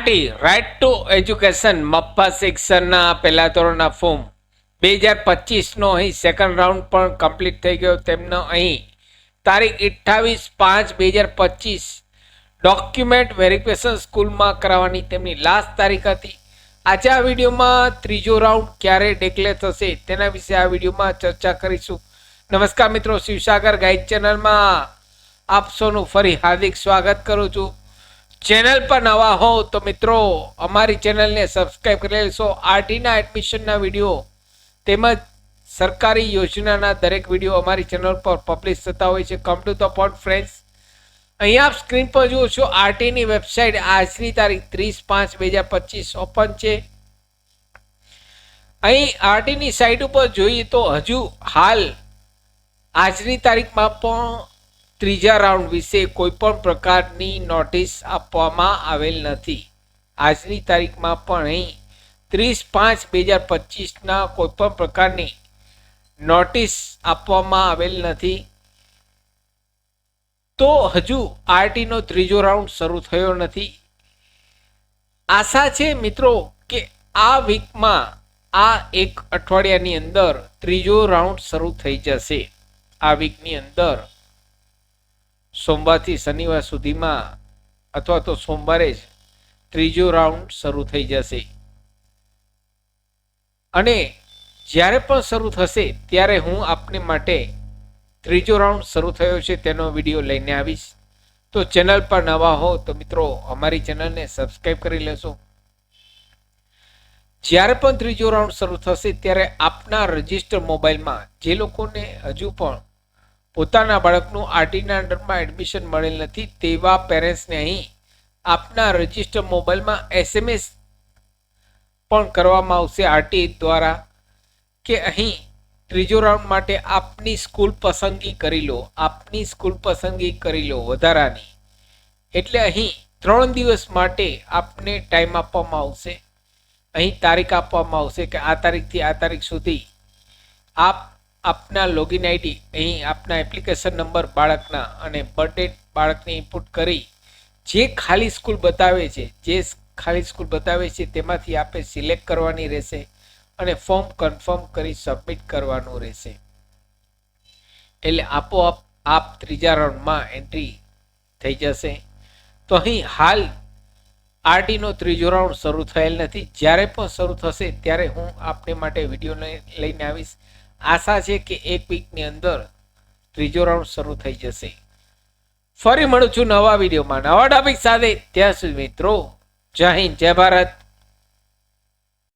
RT right to education મફત શિક્ષણના પહેલા ધોરણના ફોર્મ 2025નો અહીં સેકન્ડ રાઉન્ડ પણ કમ્પ્લીટ થઈ ગયો. તેમનો અહીં તારીખ 28/5/2025 ડોક્યુમેન્ટ વેરિફિકેશન સ્કૂલમાં કરાવવાની તેમની લાસ્ટ તારીખ હતી. આજે આ વિડીયોમાં ત્રીજો રાઉન્ડ ક્યારે ડિક્લેર થશે તેના વિશે આ વિડીયોમાં ચર્ચા કરીશું. નમસ્કાર મિત્રો, શિવસાગર ગાઈડ ચેનલમાં આપ સૌનું ફરી હાર્દિક સ્વાગત કરું છું. ચેનલ પર નવા હો તો મિત્રો અમારી ચેનલને સબસ્ક્રાઈબ કરી લેશો. આરટીના એડમિશનના વિડીયો તેમજ સરકારી યોજનાના દરેક વિડીયો અમારી ચેનલ પર પબ્લિશ થતા હોય છે. Come to the point friends, અહીંયા આપ સ્ક્રીન પર જુઓ છો આરટીની વેબસાઇટ આજની તારીખ 30/5/2025 ઓપન છે. અહીં આરટીની સાઇટ ઉપર જોઈએ તો હજુ હાલ આજની તારીખમાં પણ ત્રીજા રાઉન્ડ વિશે કોઈ પણ પ્રકારની નોટિસ આપવામાં આવેલ નથી. આજની તારીખમાં પણ અહીં 30/5/2025ના કોઈ પણ પ્રકારની નોટિસ આપવામાં આવેલ નથી. તો હજુ આરટીનો ત્રીજો રાઉન્ડ શરૂ થયો નથી. આશા છે મિત્રો કે આ વીકમાં આ એક અઠવાડિયાની અંદર ત્રીજો રાઉન્ડ શરૂ થઈ જશે. આ વીકની અંદર સોમવારથી શનિવાર સુધીમાં અથવા તો સોમવારે જ ત્રીજો રાઉન્ડ શરૂ થઈ જશે. અને જ્યારે પણ શરૂ થશે ત્યારે હું આપને માટે ત્રીજો રાઉન્ડ શરૂ થયો છે તેનો વિડીયો લઈને આવીશ. તો ચેનલ પર નવા હો તો મિત્રો અમારી ચેનલને સબસ્ક્રાઈબ કરી લેશો. જ્યારે પણ ત્રીજો રાઉન્ડ શરૂ થશે ત્યારે આપના રજિસ્ટર મોબાઈલમાં જે લોકોને હજુ પણ પોતાના બાળકનું આરટીના અંડરમાં એડમિશન મળેલ નથી તેવા પેરેન્ટ્સને અહીં આપના રજિસ્ટર મોબાઈલમાં SMS પણ કરવામાં આવશે આરટી દ્વારા કે અહીં ત્રીજો રાઉન્ડ માટે આપની સ્કૂલ પસંદગી કરી લો. આપની સ્કૂલ પસંદગી કરી લો વધારાની. એટલે અહીં 3 દિવસ માટે આપને ટાઈમ આપવામાં આવશે. અહીં તારીખ આપવામાં આવશે કે આ તારીખથી આ તારીખ સુધી આપ આપના લોગિન આઈડી અહીં આપના એપ્લિકેશન નંબર બાળકના અને બર્થડેટ બાળકને ઇનપુટ કરી જે ખાલી સ્કૂલ બતાવે છે તેમાંથી આપે સિલેક્ટ કરવાની રહેશે અને ફોર્મ કન્ફર્મ કરી સબમિટ કરવાનું રહેશે. એટલે આપોઆપ આપ ત્રીજા રાઉન્ડમાં એન્ટ્રી થઈ જશે. તો અહીં હાલ આરટીનો ત્રીજો રાઉન્ડ શરૂ થયેલ નથી. જ્યારે પણ શરૂ થશે ત્યારે હું આપને માટે વિડીયો લઈને આવીશ. આશા છે કે એક વીકની અંદર ત્રીજો રાઉન્ડ શરૂ થઈ જશે. ફરી મળું છું નવા વિડીયોમાં નવા ટોપિક સાથે. ત્યાં સુધી મિત્રો જય હિન્દ, જય ભારત.